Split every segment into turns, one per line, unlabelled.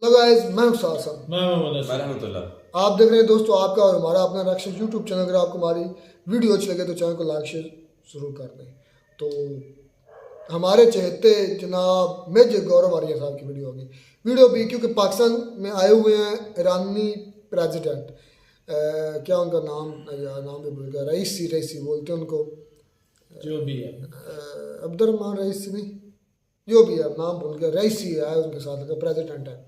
Hello guys, मैं उस्ताद साहब।
मैं मोहम्मद रहमतुल्लाह।
आप देख रहे हैं दोस्तों आपका और हमारा अपना रक्षक यूट्यूब चैनल। अगर आपको हमारी वीडियो अच्छी लगे तो चैनल को लाइक शेयर जरूर कर दें। तो हमारे चहेते जनाब मेजर गौरव आर्य साहब की वीडियो होगी। वीडियो भी क्योंकि पाकिस्तान में आए हुए हैं ईरानी प्रेसिडेंट, क्या उनका नाम, यार नाम भी भूल गया, रईसी बोलते हैं उनको,
जो भी है
अब्दुर्रहमान रईसी नहीं, जो भी है नाम भूल गया, रईसी है उनके साथ का प्रेसिडेंट है।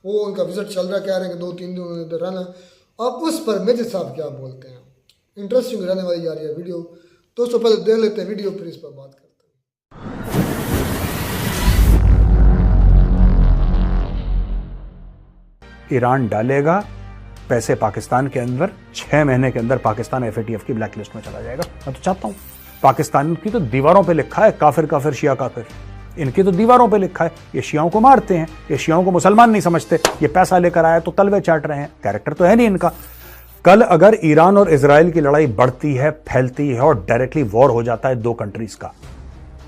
वो उनका विजिट चल रहा है, कह रहे हैं कि 2-3 दिन उन्होंने इधर रहना। अब उस पर मेजर साहब क्या बोलते हैं, इंटरेस्टिंग रहने वाली जा रही है वीडियो। दोस्तों पहले देख लेते हैं वीडियो, फिर इस पर बात करते हैं।
ईरान डालेगा पैसे पाकिस्तान के अंदर, 6 महीने के अंदर पाकिस्तान एफएटीएफ की ब्लैक लिस्ट में चला जाएगा। मैं तो चाहता हूं, पाकिस्तान की तो दीवारों पे लिखा है काफिर काफिर शिया काफिर, इनकी तो दीवारों पे लिखा है। ये शियाओं को मारते हैं, ये शियाओं को मुसलमान नहीं समझते, ये पैसा लेकर आया तो तलवे चाट रहे हैं, कैरेक्टर तो है नहीं इनका। कल अगर ईरान और इजराइल की लड़ाई बढ़ती है, फैलती है और डायरेक्टली वॉर हो जाता है दो कंट्रीज का,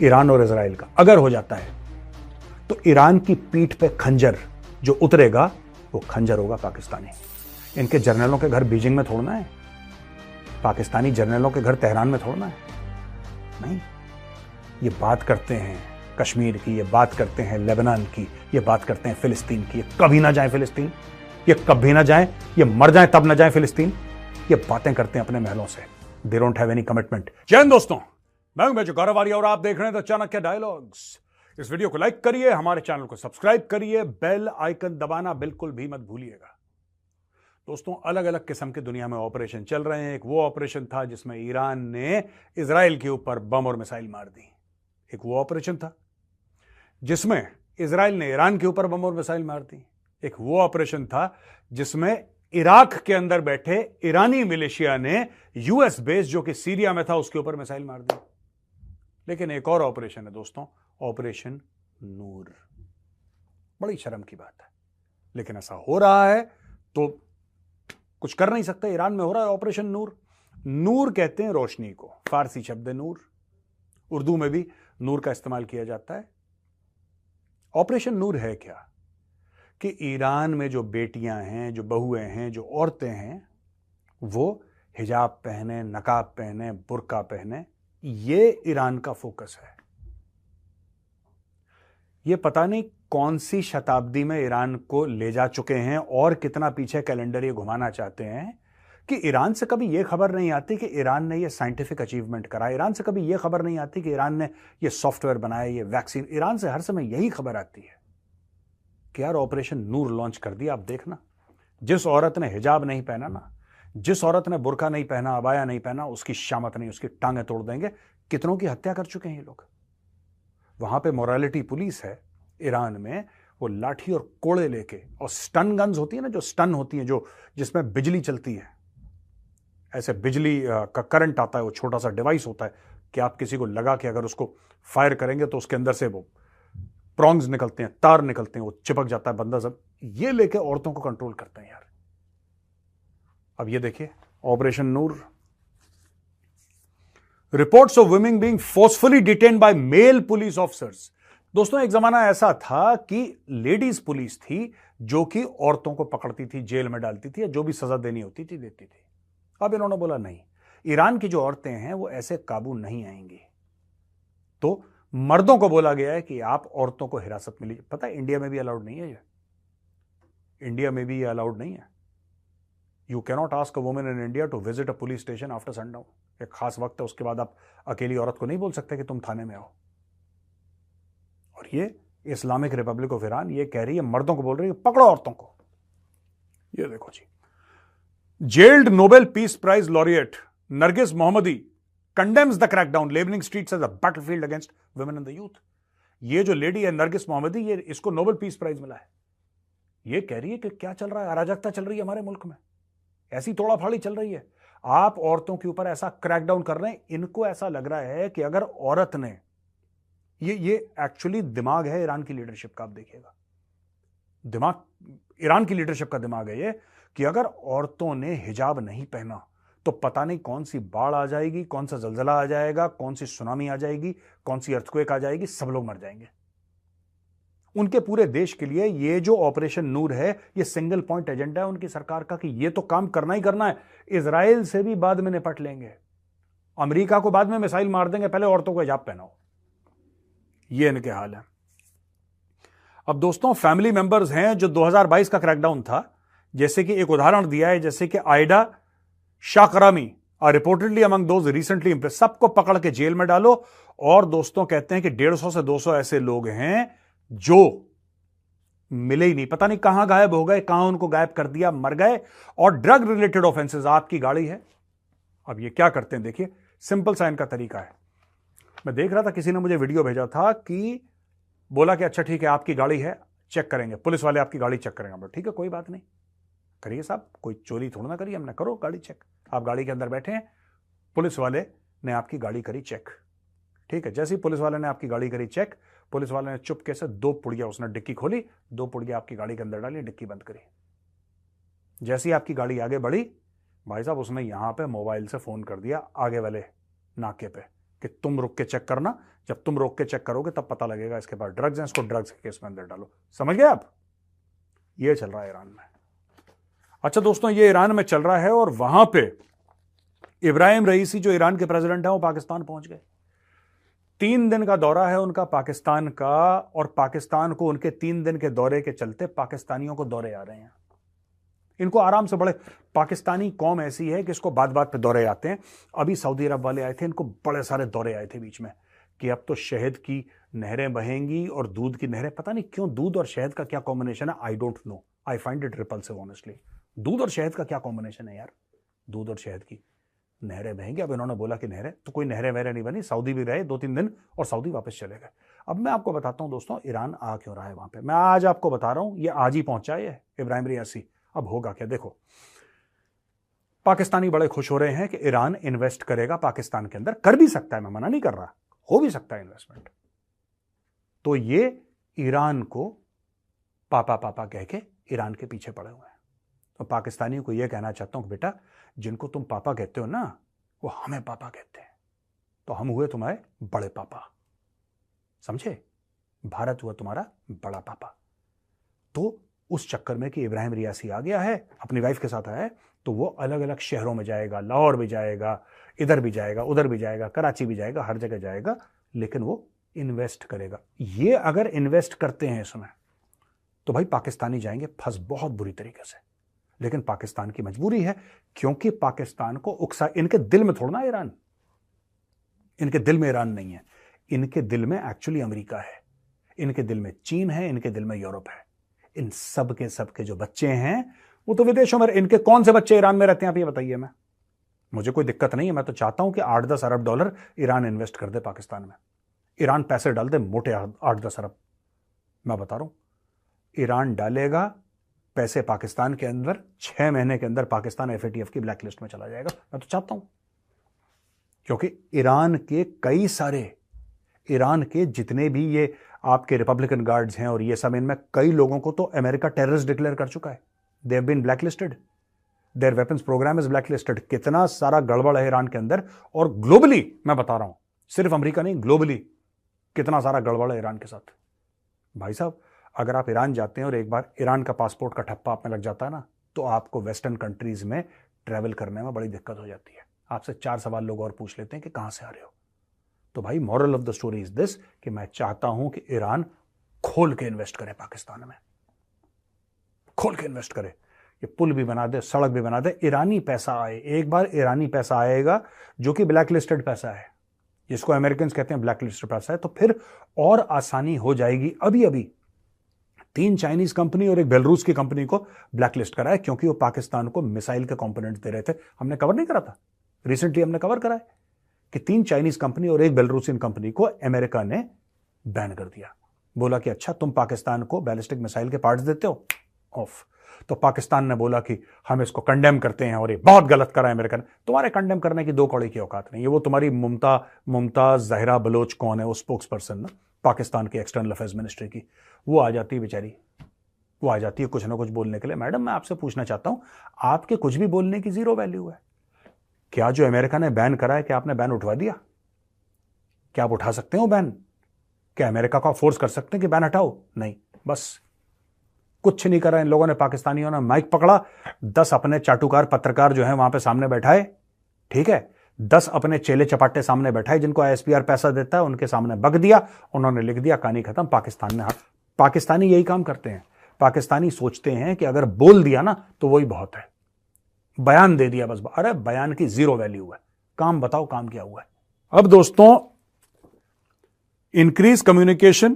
ईरान और इजराइल का अगर हो जाता है, तो ईरान की पीठ पे खंजर जो उतरेगा वो खंजर होगा पाकिस्तानी। इनके जर्नलों के घर बीजिंग में थोड़ना है, पाकिस्तानी जर्नलों के घर तेहरान में थोड़ना है, नहीं। ये बात करते हैं कश्मीर की, ये बात करते हैं लेबनान की, ये बात करते हैं फिलिस्तीन की। ये कभी ना जाए फिलिस्तीन, ये कभी ना जाए, ये मर जाए तब ना जाए फिलिस्तीन। ये बातें करते हैं अपने महलों से, they don't have any commitment. जय हिंद दोस्तों, मैं हूं मेजर गौरव आर्य और आप देख रहे हैं द चाणक्य डायलॉग्स। इस वीडियो को लाइक करिए, हमारे चैनल को सब्सक्राइब करिए, बेल आइकन दबाना बिल्कुल भी मत भूलिएगा। दोस्तों, अलग अलग किस्म के दुनिया में ऑपरेशन चल रहे हैं। एक वो ऑपरेशन था जिसमें ईरान ने इजराइल के ऊपर बम और मिसाइल मार दी। एक वो ऑपरेशन था जिसमें इजराइल ने ईरान के ऊपर बम और मिसाइल मार दी। एक वो ऑपरेशन था जिसमें इराक के अंदर बैठे ईरानी मिलिशिया ने यूएस बेस जो कि सीरिया में था उसके ऊपर मिसाइल मार दी। लेकिन एक और ऑपरेशन है दोस्तों, ऑपरेशन नूर। बड़ी शर्म की बात है, लेकिन ऐसा हो रहा है तो कुछ कर नहीं सकते। ईरान में हो रहा है ऑपरेशन नूर। नूर कहते हैं रोशनी को, फारसी शब्द है नूर, उर्दू में भी नूर का इस्तेमाल किया जाता है। ऑपरेशन नूर है क्या कि ईरान में जो बेटियां हैं, जो बहुएं हैं, जो औरतें हैं, वो हिजाब पहने, नकाब पहने, बुर्का पहने। ये ईरान का फोकस है। ये पता नहीं कौन सी शताब्दी में ईरान को ले जा चुके हैं और कितना पीछे कैलेंडर ये घुमाना चाहते हैं कि ईरान से कभी ये खबर नहीं आती कि ईरान ने ये साइंटिफिक अचीवमेंट करा। ईरान से कभी ये खबर नहीं आती कि ईरान ने ये सॉफ्टवेयर बनाया, ये वैक्सीन। ईरान से हर समय यही खबर आती है कि यार ऑपरेशन नूर लॉन्च कर दिया। आप देखना, जिस औरत ने हिजाब नहीं पहना ना, जिस औरत ने बुर्का नहीं पहना, अबाया नहीं पहना, उसकी शामत नहीं, उसकी टांगें तोड़ देंगे। कितनों की हत्या कर चुके हैं ये लोग। वहां पे मोरालिटी पुलिस है ईरान में, वो लाठी और कोड़े लेके, और स्टन गन्स होती है ना, जो स्टन होती है, जो जिसमें बिजली चलती है, ऐसे बिजली का करंट आता है, वो छोटा सा डिवाइस होता है कि आप किसी को लगा के अगर उसको फायर करेंगे तो उसके अंदर से वो प्रॉन्ग्स निकलते हैं, तार निकलते हैं, वो चिपक जाता है बंदा। सब ये लेके औरतों को कंट्रोल करते हैं यार। अब ये देखिए operation Noor. Reports of women being forcefully detained by male police officers. दोस्तों, एक जमाना ऐसा था कि लेडीज पुलिस थी जो कि औरतों को पकड़ती थी, जेल में डालती थी, या जो भी सजा देनी होती थी देती थी। अब इन्होंने बोला नहीं, ईरान की जो औरतें हैं वो ऐसे काबू नहीं आएंगी। तो मर्दों को बोला गया है कि आप औरतों को हिरासत में लीजिए। पता है इंडिया में भी अलाउड नहीं है ये, इंडिया में भी ये अलाउड नहीं है। You cannot ask a woman in India to visit a police station after sundown. एक खास वक्त है, उसके बाद आप अकेली औरत को नहीं बोल सकते कि तुम थाने में आओ। और ये इस्लामिक रिपब्लिक ऑफ ईरान ये कह रही है, मर्दों को बोल रही है पकड़ो औरतों को। ये देखो जी, jailed Nobel peace prize laureate Nargis Mohammadi condemns the crackdown, labelling streets as a battlefield against women and the youth. ये जो लेडी है नरगिस मोहम्मदी, ये इसको नोबेल पीस प्राइज मिला है। ये कह रही है कि क्या चल रहा है, अराजकता चल रही है हमारे मुल्क में, ऐसी तोड़ाफाड़ी चल रही है, आप औरतों के ऊपर ऐसा क्रैकडाउन कर रहे हैं। इनको ऐसा लग रहा है कि अगर औरत ने, ये एक्चुअली दिमाग है ईरान की लीडरशिप का, आप देखिएगा, दिमाग ईरान की लीडरशिप का दिमाग है ये, कि अगर औरतों ने हिजाब नहीं पहना तो पता नहीं कौन सी बाढ़ आ जाएगी, कौन सा जलजला आ जाएगा, कौन सी सुनामी आ जाएगी, कौन सी अर्थक्वेक आ जाएगी, सब लोग मर जाएंगे। उनके पूरे देश के लिए ये जो ऑपरेशन नूर है, ये सिंगल पॉइंट एजेंडा है उनकी सरकार का कि ये तो काम करना ही करना है। इजराइल से भी बाद में निपट लेंगे, अमेरिका को बाद में मिसाइल मार देंगे, पहले औरतों को हिजाब पहनाओ। ये इनके हाल है। अब दोस्तों, फैमिली मेंबर्स हैं जो 2022 का क्रैकडाउन था, जैसे कि एक उदाहरण दिया है, जैसे कि Aida Shakarami are reportedly among those recently impress, सबको पकड़ के जेल में डालो। और दोस्तों कहते हैं कि 150 से 200 ऐसे लोग हैं जो मिले ही नहीं, पता नहीं कहां गायब हो गए, कहां उनको गायब कर दिया, मर गए। और ड्रग रिलेटेड ऑफेंसेस, आपकी गाड़ी है। अब ये क्या करते हैं देखिए, सिंपल सा इनका तरीका है। मैं देख रहा था, किसी ने मुझे वीडियो भेजा था कि बोला कि अच्छा ठीक है आपकी गाड़ी है, चेक करेंगे, पुलिस वाले आपकी गाड़ी चेक करेंगे। ठीक है कोई बात नहीं, करिए साहब, कोई चोरी थोड़ा ना करिए हमने, करो गाड़ी चेक। आप गाड़ी के अंदर बैठे हैं, पुलिस वाले ने आपकी गाड़ी करी चेक। ठीक है, जैसे ही पुलिस वाले ने आपकी गाड़ी करी चेक, पुलिस वाले ने चुपके से 2 पुड़िया, उसने डिक्की खोली, 2 पुड़िया आपकी गाड़ी के अंदर डाली, डिक्की बंद करी। जैसे ही आपकी गाड़ी आगे बढ़ी, भाई साहब उसने यहां पे मोबाइल से फोन कर दिया आगे वाले नाके पे कि तुम रुक के चेक करना, जब तुम रोक के चेक करोगे तब पता लगेगा इसके पास ड्रग्स हैं, इसको ड्रग्स के केस में अंदर डालो। समझ गए आप? ये चल रहा है ईरान में। अच्छा दोस्तों, ये ईरान में चल रहा है और वहां पे इब्राहिम रईसी जो ईरान के प्रेसिडेंट हैं वो पाकिस्तान पहुंच गए। 3 दिन का दौरा है उनका पाकिस्तान का, और पाकिस्तान को उनके 3 दिन के दौरे के चलते पाकिस्तानियों को दौरे आ रहे हैं। इनको आराम से, बड़े पाकिस्तानी कौम ऐसी है कि इसको बात बात पे दौरे आते हैं। अभी सऊदी अरब वाले आए थे, इनको बड़े सारे दौरे आए थे बीच में कि अब तो शहद की नहरें बहेंगी और दूध की नहरें। पता नहीं क्यों दूध और शहद का क्या कॉम्बिनेशन है, आई don't no, I find it repulsive honestly. दूध और शहद का क्या कॉम्बिनेशन है यार, दूध और शहद की नहरें बहेंगी। अब इन्होंने बोला कि नहरें, तो कोई नहरें वहरें नहीं बनी, सऊदी भी रहे 2-3 दिन और सऊदी वापस चले गए। अब मैं आपको बताता हूं दोस्तों, ईरान आ क्यों रहा है वहां पे। मैं आज आपको बता रहा हूं, ये आज ही पहुंचा है इब्राहिम रियासी। अब होगा क्या देखो, पाकिस्तानी बड़े खुश हो रहे हैं कि ईरान इन्वेस्ट करेगा पाकिस्तान के अंदर, कर भी सकता है, मैं मना नहीं कर रहा, हो भी सकता है इन्वेस्टमेंट। तो ये ईरान को पापा पापा कह के ईरान के पीछे पड़े हुए हैं। तो पाकिस्तानियों को यह कहना चाहता हूं कि बेटा, जिनको तुम पापा कहते हो ना, वो हमें पापा कहते हैं, तो हम हुए तुम्हारे बड़े पापा, समझे? भारत हुआ तुम्हारा बड़ा पापा। तो उस चक्कर में कि इब्राहिम रियासी आ गया है, अपनी वाइफ के साथ आया है, तो वो अलग अलग शहरों में जाएगा, लाहौर भी जाएगा, इधर भी जाएगा, उधर भी जाएगा, कराची भी जाएगा, हर जगह जाएगा, लेकिन वो इन्वेस्ट करेगा। ये अगर इन्वेस्ट करते हैं इसमें, तो भाई पाकिस्तानी जाएंगे फंस बहुत बुरी तरीके से। लेकिन पाकिस्तान की मजबूरी है, क्योंकि पाकिस्तान को उकसा, इनके दिल में थोड़ा ईरान, इनके दिल में ईरान नहीं है, इनके दिल में एक्चुअली अमेरिका है, इनके दिल में चीन है, इनके दिल में यूरोप है। इन सब के जो बच्चे हैं वो तो विदेशों में, इनके कौन से बच्चे ईरान में रहते हैं आप ये बताइए। मैं, मुझे कोई दिक्कत नहीं है, मैं तो चाहता हूं कि 8-10 अरब डॉलर ईरान इन्वेस्ट कर दे पाकिस्तान में। ईरान पैसे डाल दे मोटे 8-10 अरब, मैं बता रहा हूं, ईरान डालेगा पैसे पाकिस्तान के अंदर, 6 महीने के अंदर पाकिस्तान FATF की ब्लैक लिस्ट में चला जाएगा। मैं तो चाहता हूं, क्योंकि ईरान के कई सारे, ईरान के जितने भी ये आपके रिपब्लिकन गार्ड्स हैं और ये सब, इनमें कई लोगों को तो अमेरिका टेररिस्ट डिक्लेयर कर चुका है। They have been blacklisted, their weapons program is blacklisted. कितना सारा गड़बड़ है ईरान के अंदर, और ग्लोबली मैं बता रहा हूं, सिर्फ अमेरिका नहीं, ग्लोबली कितना सारा गड़बड़ है ईरान के साथ। भाई साहब, अगर आप ईरान जाते हैं और एक बार ईरान का पासपोर्ट का ठप्पा आप में लग जाता है ना, तो आपको वेस्टर्न कंट्रीज में ट्रैवल करने में बड़ी दिक्कत हो जाती है। आपसे 4 सवाल लोग और पूछ लेते हैं कि कहां से आ रहे हो। तो भाई, moral of the story is this कि मैं चाहता हूं कि ईरान खोल के इन्वेस्ट करे पाकिस्तान में, खोल के इन्वेस्ट करे, ये पुल भी बना दे, सड़क भी बना दे, ईरानी पैसा आए। एक बार ईरानी पैसा आएगा जो कि ब्लैकलिस्टेड पैसा है, जिसको अमेरिकन कहते हैं ब्लैकलिस्टेड पैसा है, तो फिर और आसानी हो जाएगी। अभी अभी 3 चाइनीज कंपनी और एक बेलारूस की कंपनी को ब्लैकलिस्ट करा है, क्योंकि वो पाकिस्तान को मिसाइल के कंपोनेंट्स दे रहे थे। हमने कवर नहीं करा था, रिसेंटली हमने कवर करा है कि 3 चाइनीज कंपनी और एक बेलारूसियन कंपनी को अमेरिका ने बैन कर दिया। बोला कि अच्छा, तुम पाकिस्तान को बैलिस्टिक मिसाइल के पार्ट्स देते हो, ऑफ। तो पाकिस्तान ने बोला कि हम इसको कंडेम करते हैं और ये बहुत गलत करा है अमेरिका ने। तुम्हारे कंडेम करने की 2 कौड़ी की औकात नहीं है। वो तुम्हारी मुमताज जहरा बलोच कौन है, वो स्पोक्स पर्सन ना पाकिस्तान की एक्सटर्नल अफेयर्स मिनिस्ट्री की, वो आ जाती है बेचारी, वो आ जाती है कुछ ना कुछ बोलने के लिए। मैडम, मैं आपसे पूछना चाहता हूं, आपके कुछ भी बोलने की 0 वैल्यू है क्या? जो अमेरिका ने बैन करा है, क्या आपने बैन उठवा दिया? क्या आप उठा सकते हो बैन? क्या अमेरिका को फोर्स कर सकते हैं कि बैन हटाओ? नहीं, बस कुछ नहीं करा इन लोगों ने। पाकिस्तानियों ने माइक पकड़ा, 10 अपने चाटुकार पत्रकार जो है वहां पे सामने बैठाए, ठीक है, 10 अपने चेले चपाटे सामने बैठाए जिनको ISPR पैसा देता है, उनके सामने बक दिया, उन्होंने लिख दिया, कहानी खत्म। पाकिस्तान ने पाकिस्तानी यही काम करते हैं। पाकिस्तानी सोचते हैं कि अगर बोल दिया ना तो वही बहुत है, बयान दे दिया बस। अरे बयान की जीरो वैल्यू है, काम बताओ काम क्या हुआ है। अब दोस्तों, इंक्रीज कम्युनिकेशन,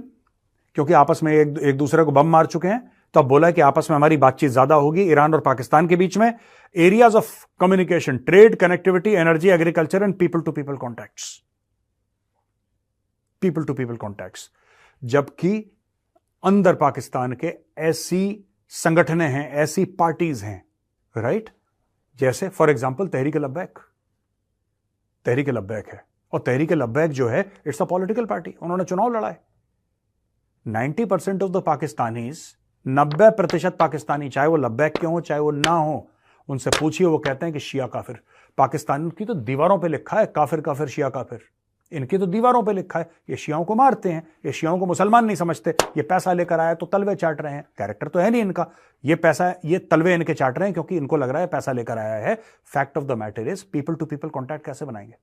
क्योंकि आपस में एक दूसरे को बम मार चुके हैं, तो अब बोला है कि आपस में हमारी बातचीत ज्यादा होगी ईरान और पाकिस्तान के बीच में। Areas of communication, trade, connectivity, energy, agriculture and people to people contacts, people to people contacts. जबकि अंदर पाकिस्तान के ऐसी संगठनें हैं, ऐसी पार्टीज हैं, राइट, जैसे फॉर एग्जांपल तहरीक लब्बैक। तहरीक लब्बैक है, और तहरीक लब्बैक जो है इट्स अ पॉलिटिकल पार्टी, उन्होंने चुनाव लड़ा है। 90% ऑफ द पाकिस्तानीज, 90% पाकिस्तानी, चाहे वो लब्बैक के हो चाहे वो ना हो, उनसे पूछिए, वो कहते हैं कि शिया काफिर। पाकिस्तान की तो दीवारों पे लिखा है काफिर काफिर शिया काफिर, इनकी तो दीवारों पे लिखा है। ये शियाओं को मारते हैं, ये शियाओं को मुसलमान नहीं समझते, ये पैसा लेकर आया तो तलवे चाट रहे हैं। कैरेक्टर तो है नहीं इनका, ये पैसा, ये तलवे इनके चाट रहे हैं क्योंकि इनको लग रहा है पैसा लेकर आया है। Fact of the matter is, people to people contact कैसे बनाएंगे?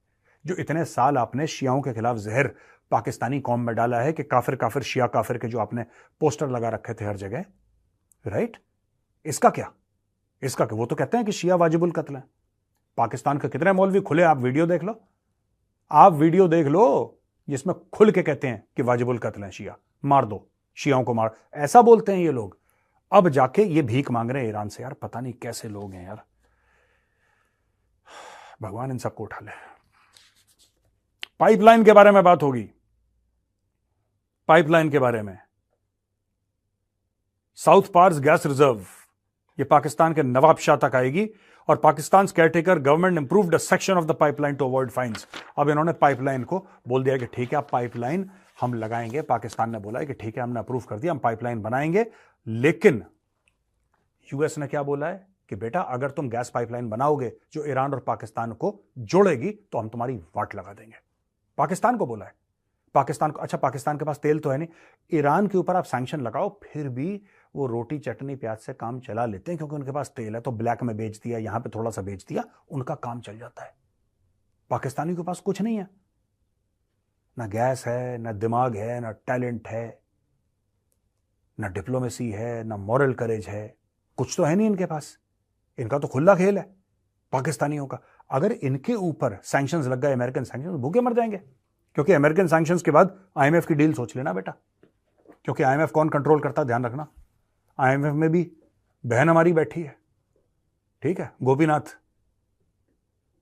जो इतने साल आपने शियाओं के खिलाफ जहर पाकिस्तानी कौम में डाला है कि काफिर काफिर शिया काफिर के जो आपने पोस्टर लगा रखे थे हर जगह, राइट, इसका क्या? इसका क्या? वो तो कहते हैं कि शिया वाजिबुल कत्ल है। पाकिस्तान के कितने मौलवी खुले, आप वीडियो देख लो, आप वीडियो देख लो जिसमें खुल के कहते हैं कि वाजिबुल कत्ल है, शिया मार दो, शियाओं को मार, ऐसा बोलते हैं ये लोग। अब जाके ये भीख मांग रहे हैं ईरान से। यार पता नहीं कैसे लोग हैं यार, भगवान इन सबको उठा ले। पाइपलाइन के बारे में बात होगी, पाइपलाइन के बारे में। साउथ पार्स गैस रिजर्व, ये पाकिस्तान के नवाब शाह तक आएगी, और Pakistan caretaker government improved a section of the pipeline to avoid fines. अब इन्होंने पाइपलाइन को बोल दिया कि ठीक है, आप पाइपलाइन हम लगाएंगे। पाकिस्तान ने बोला है कि ठीक है, हमने अप्रूव कर दिया, हम पाइपलाइन बनाएंगे। लेकिन यूएस ने क्या बोला है कि बेटा अगर तुम गैस पाइपलाइन बनाओगे जो ईरान और पाकिस्तान को जोड़ेगी तो हम तुम्हारी वाट लगा देंगे। पाकिस्तान को बोला है, पाकिस्तान को। अच्छा, पाकिस्तान के पास तेल तो है नहीं, ईरान के ऊपर आप सैंक्शन लगाओ, फिर भी वो रोटी चटनी प्याज से काम चला लेते हैं क्योंकि उनके पास तेल है। तो ब्लैक में बेच दिया, यहां पे थोड़ा सा बेच दिया, उनका काम चल जाता है। पाकिस्तानी के पास कुछ नहीं है, ना गैस है, ना दिमाग है, ना टैलेंट है, ना डिप्लोमेसी है, ना मॉरल करेज है, कुछ तो है नहीं इनके पास। इनका तो खुला खेल है पाकिस्तानियों का। अगर इनके ऊपर सैंक्शंस लग गए, अमेरिकन सैंक्शंस, भूखे मर जाएंगे। क्योंकि अमेरिकन सैंक्शंस के बाद IMF की डील सोच लेना बेटा, क्योंकि IMF कौन कंट्रोल करता, ध्यान रखना। IMF में भी बहन हमारी बैठी है, ठीक है, गोपीनाथ,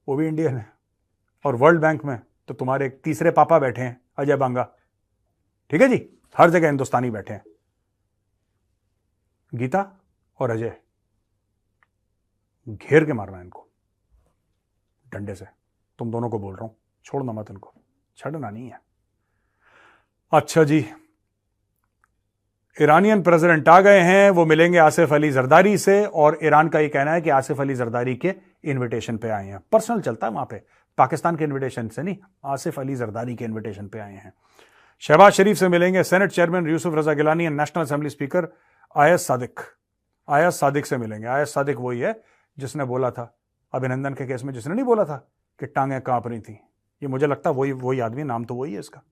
वो भी इंडियन है। और वर्ल्ड बैंक में तो तुम्हारे एक तीसरे पापा बैठे हैं, अजय बांगा, ठीक है जी, हर जगह हिंदुस्तानी बैठे हैं, गीता और अजय। घेर के मारना इनको डंडे से, तुम दोनों को बोल रहा हूं, छोड़ना मत इनको, छड़ना नहीं है। अच्छा जी, ईरानियन प्रेसिडेंट आ गए हैं, वो मिलेंगे आसिफ अली जरदारी से, और ईरान का ये कहना है कि आसिफ अली जरदारी के इनविटेशन पे आए हैं। पर्सनल चलता है वहां पे, पाकिस्तान के इनविटेशन से नहीं, आसिफ अली जरदारी के इनविटेशन पे आए हैं। शहबाज शरीफ से मिलेंगे senate chairman Yusuf Raza Gilani and national assembly speaker Ayaz Sadiq. आयस सादिक से मिलेंगे। आयस सादिक वही है जिसने बोला था अभिनंदन के केस में, जिसने नहीं बोला था कि टांगें कांप रही थी। ये मुझे लगता है वही आदमी, नाम तो वही है इसका,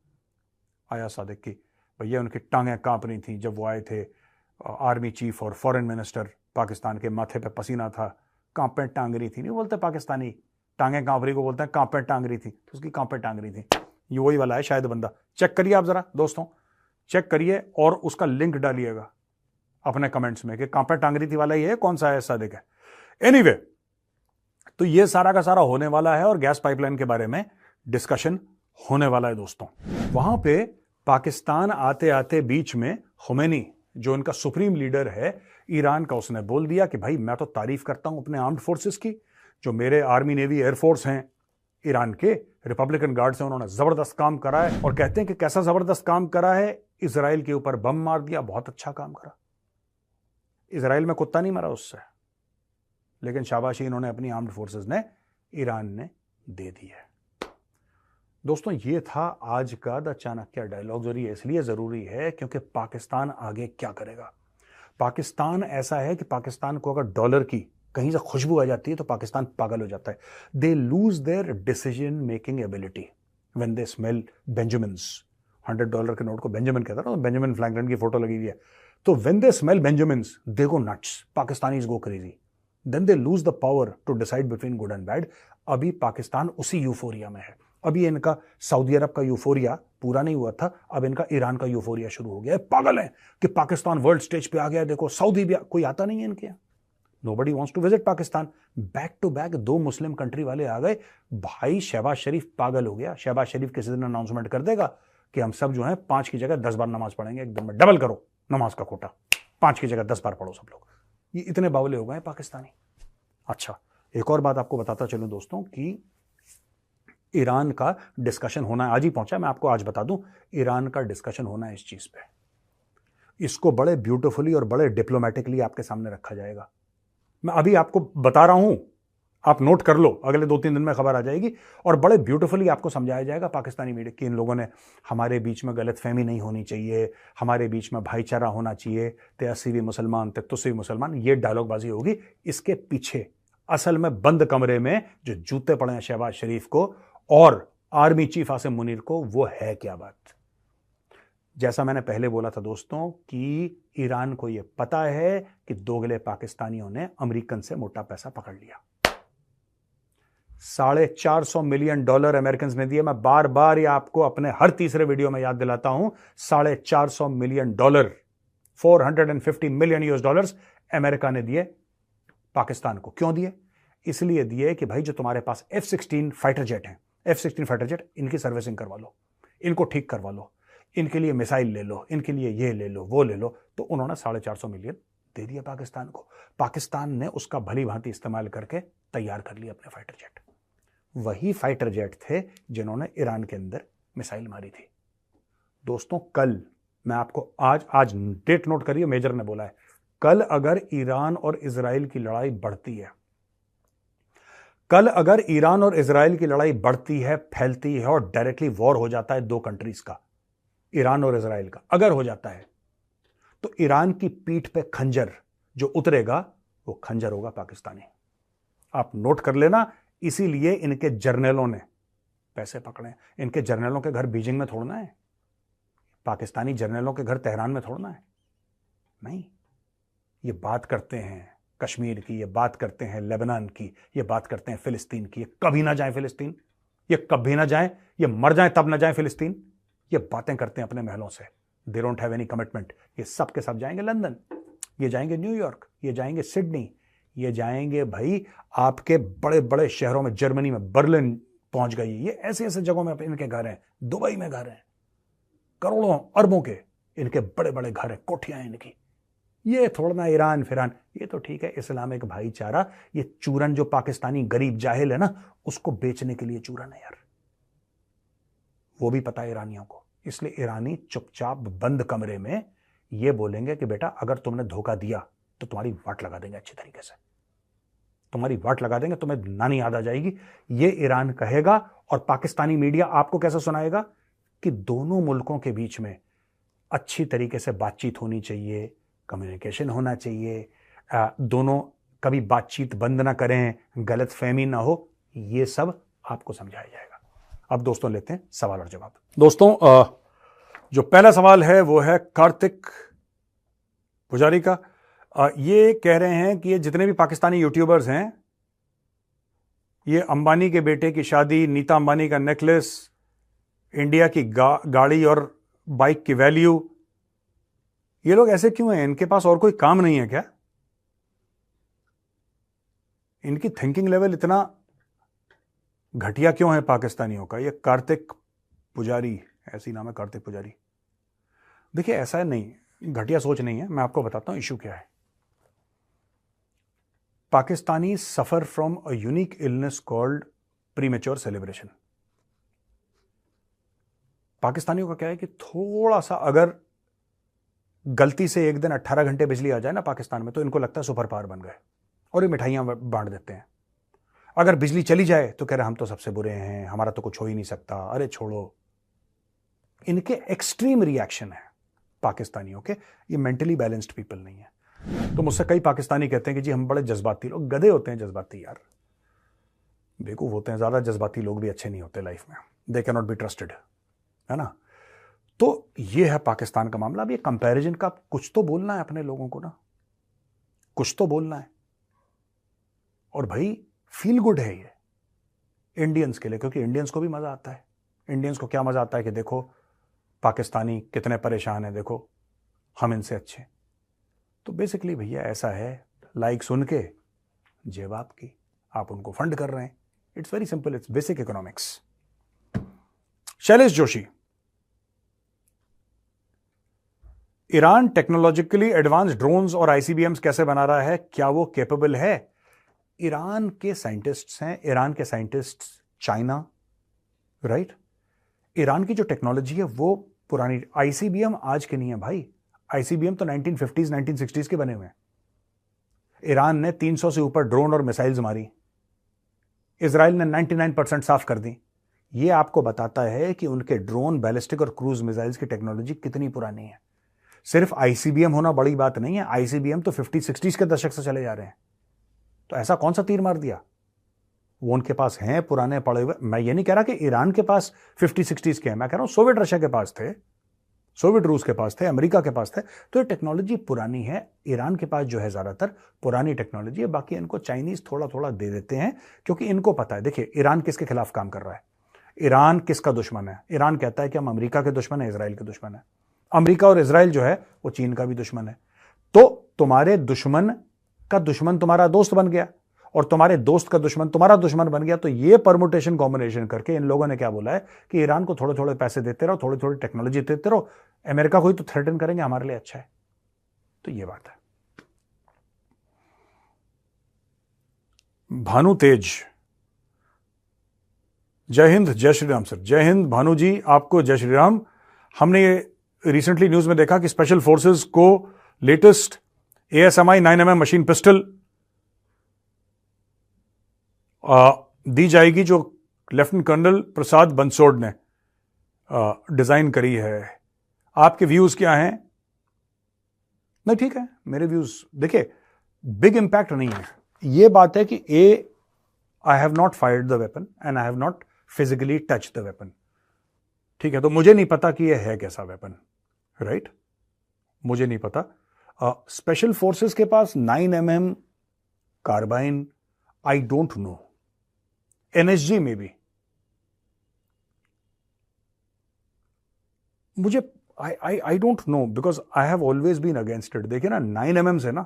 आयस सादिक की। भैया उनकी टांगें कांप रही थी जब वो आए थे, आर्मी चीफ और फॉरेन मिनिस्टर, पाकिस्तान के माथे पे पसीना था, कांपें टांग रही थी। नहीं बोलते पाकिस्तानी टांगें कांप रही को, बोलते हैं कांपें टांग रही थी, तो उसकी कांपें टांग रही थी। ये वही वाला है शायद बंदा। चेक करिए आप जरा दोस्तों, चेक करिए और उसका लिंक डालिएगा अपने कमेंट्स में कि कांपें टांग रही थी वाला ये कौन सा है, सादिक है। एनीवे, तो ये सारा का सारा होने वाला है और गैस पाइपलाइन के बारे में डिस्कशन होने वाला है दोस्तों। वहां पे पाकिस्तान आते आते बीच में खुमैनी जो इनका सुप्रीम लीडर है ईरान का, उसने बोल दिया कि भाई मैं तो तारीफ करता हूं अपने आर्म्ड फोर्सेस की, जो मेरे आर्मी नेवी एयरफोर्स हैं ईरान के, रिपब्लिकन गार्ड से उन्होंने जबरदस्त काम करा है। और कहते हैं कि कैसा जबरदस्त काम करा है, इजराइल के ऊपर बम मार दिया, बहुत अच्छा काम करा। इजराइल में कुत्ता नहीं मरा उससे, लेकिन शाबाशी इन्होंने अपनी आर्म्ड फोर्सेस ने, ईरान ने दे दी है। दोस्तों ये था आज का द चाणक्य डायलॉग्स, और ये इसलिए ज़रूरी है क्योंकि पाकिस्तान आगे क्या करेगा। पाकिस्तान ऐसा है कि पाकिस्तान को अगर डॉलर की कहीं से खुशबू आ जाती है तो पाकिस्तान पागल हो जाता है। They lose their decision making ability when they smell Benjamins. $100 के नोट को बेंजामिन कहता है ना, बेंजामिन फ्रैंकलिन की फोटो लगी हुई है। तो when they smell Benjamins they go nuts, Pakistanis go crazy, then they lose the power to decide between good and bad. अभी पाकिस्तान उसी यूफोरिया में है। अभी इनका सऊदी अरब का यूफोरिया पूरा नहीं हुआ था, अब इनका ईरान का यूफोरिया शुरू हो गया है। पागल है कि पाकिस्तान वर्ल्ड स्टेज पे आ गया, देखो सऊदी भी कोई आता नहीं है इनके यहाँ। Nobody wants to visit Pakistan. Back to back 2 मुस्लिम कंट्री वाले आ गए। भाई शहबाज शरीफ पागल हो गया। शहबाज शरीफ किसी दिन अनाउंसमेंट कर देगा कि हम सब जो है 5 की जगह 10 बार नमाज पढ़ेंगे, एक दिन में डबल करो नमाज का कोटा, 5 की जगह 10 बार पढ़ो सब लोग। ये इतने बावले हो गए पाकिस्तानी। अच्छा, एक और बात आपको बताता चलूं दोस्तों कि ईरान का डिस्कशन होना है, आज ही पहुंचा, मैं आपको आज बता दूं, ईरान का डिस्कशन होना है इस चीज पे। इसको बड़े ब्यूटीफुली और बड़े डिप्लोमेटिकली आपके सामने रखा जाएगा। मैं अभी आपको बता रहा हूं, आप नोट कर लो, अगले 2-3 दिन में खबर आ जाएगी, और बड़े ब्यूटीफुली आपको समझाया जाएगा पाकिस्तानी मीडिया कि इन लोगों ने हमारे बीच में गलतफहमी नहीं होनी चाहिए, हमारे बीच में भाईचारा होना चाहिए, ते 80 भी मुसलमान ते तुसी मुसलमान, ये डायलॉगबाजी होगी। इसके पीछे असल में बंद कमरे में जो जूते पड़े हैं शहबाज शरीफ को और आर्मी चीफ आसिम मुनीर को, वो है क्या बात। जैसा मैंने पहले बोला था दोस्तों कि ईरान को यह पता है कि दोगले पाकिस्तानियों ने अमेरिकन से मोटा पैसा पकड़ लिया। $450 मिलियन अमेरिकन ने दिए। मैं बार बार ये आपको अपने हर तीसरे वीडियो में याद दिलाता हूं, $450 मिलियन, $450 मिलियन अमेरिका ने दिए पाकिस्तान को। क्यों दिए? इसलिए दिए कि भाई जो तुम्हारे पास F-16 फाइटर जेट हैं, F-16 फाइटर जेट, इनकी सर्विसिंग करवा लो, इनको ठीक करवा लो, इनके लिए मिसाइल ले लो, इनके लिए ये ले लो, वो ले लो। तो उन्होंने $450 मिलियन दे दिया पाकिस्तान को। पाकिस्तान ने उसका भली भांति इस्तेमाल करके तैयार कर लिया अपने फाइटर जेट। वही फाइटर जेट थे जिन्होंने ईरान के अंदर मिसाइल मारी थी। दोस्तों कल मैं आपको आज डेट नोट करिए, मेजर ने बोला है, कल अगर ईरान और इजराइल की लड़ाई बढ़ती है, कल अगर ईरान और इजराइल की लड़ाई बढ़ती है, फैलती है और डायरेक्टली वॉर हो जाता है 2 कंट्रीज का, ईरान और इजराइल का अगर हो जाता है, तो ईरान की पीठ पे खंजर जो उतरेगा वो खंजर होगा पाकिस्तानी। आप नोट कर लेना। इसीलिए इनके जर्नलों ने पैसे पकड़े। इनके जर्नलों के घर बीजिंग में थोड़ना है, पाकिस्तानी जर्नलों के घर तेहरान में थोड़ना है, नहीं। ये बात करते हैं कश्मीर की, ये बात करते हैं लेबनान की, ये बात करते हैं फिलिस्तीन की। ये कभी ना जाए फिलिस्तीन, ये कभी ना जाए, ये मर जाए तब ना जाए फिलिस्तीन। ये बातें करते हैं अपने महलों से, they don't have any commitment. ये सब के सब जाएंगे लंदन, ये जाएंगे न्यूयॉर्क, ये जाएंगे सिडनी, ये जाएंगे भाई आपके बड़े बड़े शहरों में, जर्मनी में बर्लिन पहुंच गई। ये ऐसे ऐसे जगहों में इनके घर हैं, दुबई में घर हैं, करोड़ों अरबों के इनके बड़े बड़े घर हैं, कोठियां इनकी। ये थोड़ा ना ईरान फिरान, ये तो ठीक है इस्लामिक भाईचारा। ये चूरन जो पाकिस्तानी गरीब जाहिल है ना, उसको बेचने के लिए चूरन है यार, वो भी पता है ईरानियों को। इसलिए ईरानी चुपचाप बंद कमरे में ये बोलेंगे कि बेटा अगर तुमने धोखा दिया तो तुम्हारी वाट लगा देंगे, अच्छी तरीके से तुम्हारी वाट लगा देंगे, तुम्हें नानी याद आ जाएगी। ये ईरान कहेगा और पाकिस्तानी मीडिया आपको कैसा सुनाएगा कि दोनों मुल्कों के बीच में अच्छी तरीके से बातचीत होनी चाहिए, कम्युनिकेशन होना चाहिए, दोनों कभी बातचीत बंद ना करें, गलत फहमी ना हो, ये सब आपको समझाया जाएगा। अब दोस्तों लेते हैं सवाल और जवाब। दोस्तों जो पहला सवाल है वो है कार्तिक पुजारी का। ये कह रहे हैं कि ये जितने भी पाकिस्तानी यूट्यूबर्स हैं, ये अंबानी के बेटे की शादी, नीता अंबानी का नेकलेस, इंडिया की गाड़ी और बाइक की वैल्यू, ये लोग ऐसे क्यों हैं? इनके पास और कोई काम नहीं है क्या? इनकी थिंकिंग लेवल इतना घटिया क्यों है पाकिस्तानियों का? ये कार्तिक पुजारी, ऐसी नाम है कार्तिक पुजारी। देखिए ऐसा है नहीं, घटिया सोच नहीं है, मैं आपको बताता हूं इशू क्या है। Pakistani suffer from a unique illness called premature celebration. पाकिस्तानियों का क्या है कि थोड़ा सा अगर गलती से एक दिन 18 घंटे बिजली आ जाए ना पाकिस्तान में, तो इनको लगता है सुपर पावर बन गए और ये मिठाइयां बांट देते हैं। अगर बिजली चली जाए तो कह रहे हम तो सबसे बुरे हैं, हमारा तो कुछ हो ही नहीं सकता, अरे छोड़ो। इनके एक्सट्रीम रिएक्शन है पाकिस्तानियों के, ये मेंटली बैलेंस्ड पीपल नहीं है। तो मुझसे कई पाकिस्तानी कहते हैं कि जी हम बड़े जज्बाती लोग, गधे होते हैं जज्बाती यार, बेवकूफ होते हैं। ज्यादा जज्बाती लोग भी अच्छे नहीं होते लाइफ में, they can not be trusted, है ना। तो ये है पाकिस्तान का मामला। अब ये कंपैरिजन का कुछ तो बोलना है अपने लोगों को ना, कुछ तो बोलना है। और भाई फील गुड है ये इंडियंस के लिए, क्योंकि इंडियंस को भी मजा आता है। इंडियंस को क्या मजा आता है कि देखो पाकिस्तानी कितने परेशान है, देखो हम इनसे अच्छे। तो बेसिकली भैया ऐसा है, लाइक सुन के जेब आपकी, आप उनको फंड कर रहे हैं। It's very simple, it's basic economics. Shailesh Joshi, Iran technologically advance drones और आईसीबीएम्स कैसे बना रहा है, क्या वो कैपेबल है? ईरान के साइंटिस्ट्स हैं, ईरान के साइंटिस्ट्स चाइना, राइट। ईरान की जो टेक्नोलॉजी है वो पुरानी, आईसीबीएम आज के नहीं है भाई, आईसीबीएम तो 1950s 1960s के बने हुए हैं। ईरान ने 300 से ऊपर ड्रोन और मिसाइल्स मारी, इजराइल ने 99% साफ कर दी। ये आपको बताता है कि उनके ड्रोन, बैलिस्टिक और क्रूज मिसाइल्स की टेक्नोलॉजी कितनी पुरानी है। सिर्फ आईसीबीएम होना बड़ी बात नहीं है, आईसीबीएम तो 50-60s के दशक से चले जा रहे हैं। तो ऐसा कौन सा तीर मार दिया? वो उनके पास हैं पुराने पड़े हुए। मैं ये नहीं कह रहा कि ईरान के पास 50-60s के हैं, मैं कह रहा हूं सोवियत रशिया के पास थे, सोवियत रूस के पास थे, अमेरिका के पास थे। तो ये टेक्नोलॉजी पुरानी है। ईरान के पास जो है ज्यादातर पुरानी टेक्नोलॉजी है, बाकी इनको चाइनीज थोड़ा थोड़ा दे देते हैं, क्योंकि इनको पता है। देखिए ईरान किसके खिलाफ काम कर रहा है, ईरान किसका दुश्मन है? ईरान कहता है कि हम अमेरिका के दुश्मन है, इसराइल के दुश्मन है। अमेरिका और इसराइल जो है वो चीन का भी दुश्मन है। तो तुम्हारे दुश्मन का दुश्मन तुम्हारा दोस्त बन गया, और तुम्हारे दोस्त का दुश्मन तुम्हारा दुश्मन बन गया। तो ये परमुटेशन कॉम्बिनेशन करके इन लोगों ने क्या बोला है कि ईरान को थोड़े थोड़े पैसे देते रहो, थोड़ी थोड़ी टेक्नोलॉजी देते रहो, अमेरिका को ही तो थ्रेटन करेंगे, हमारे लिए अच्छा है। तो ये बात है। भानु तेज, जय हिंद, जय श्री राम। सर जय हिंद भानु जी, आपको जय श्री राम। हमने ये रिसेंटली न्यूज में देखा कि स्पेशल फोर्सेस को latest ASMI 9mm machine pistol दी जाएगी, जो लेफ्टिनेंट कर्नल प्रसाद बंसोड़ ने डिजाइन करी है। आपके व्यूज क्या हैं? नहीं ठीक है, मेरे व्यूज देखिए, बिग इंपैक्ट नहीं है। ये बात है कि I have not fired the weapon and I have not physically touch the weapon, ठीक है। तो मुझे नहीं पता कि ये है कैसा वेपन, राइट, मुझे नहीं पता। स्पेशल फोर्सेस के पास 9mm carbine, I don't know. NSG में भी मुझे I don't know, because I have always been against it. देखिए ना 9mm से ना,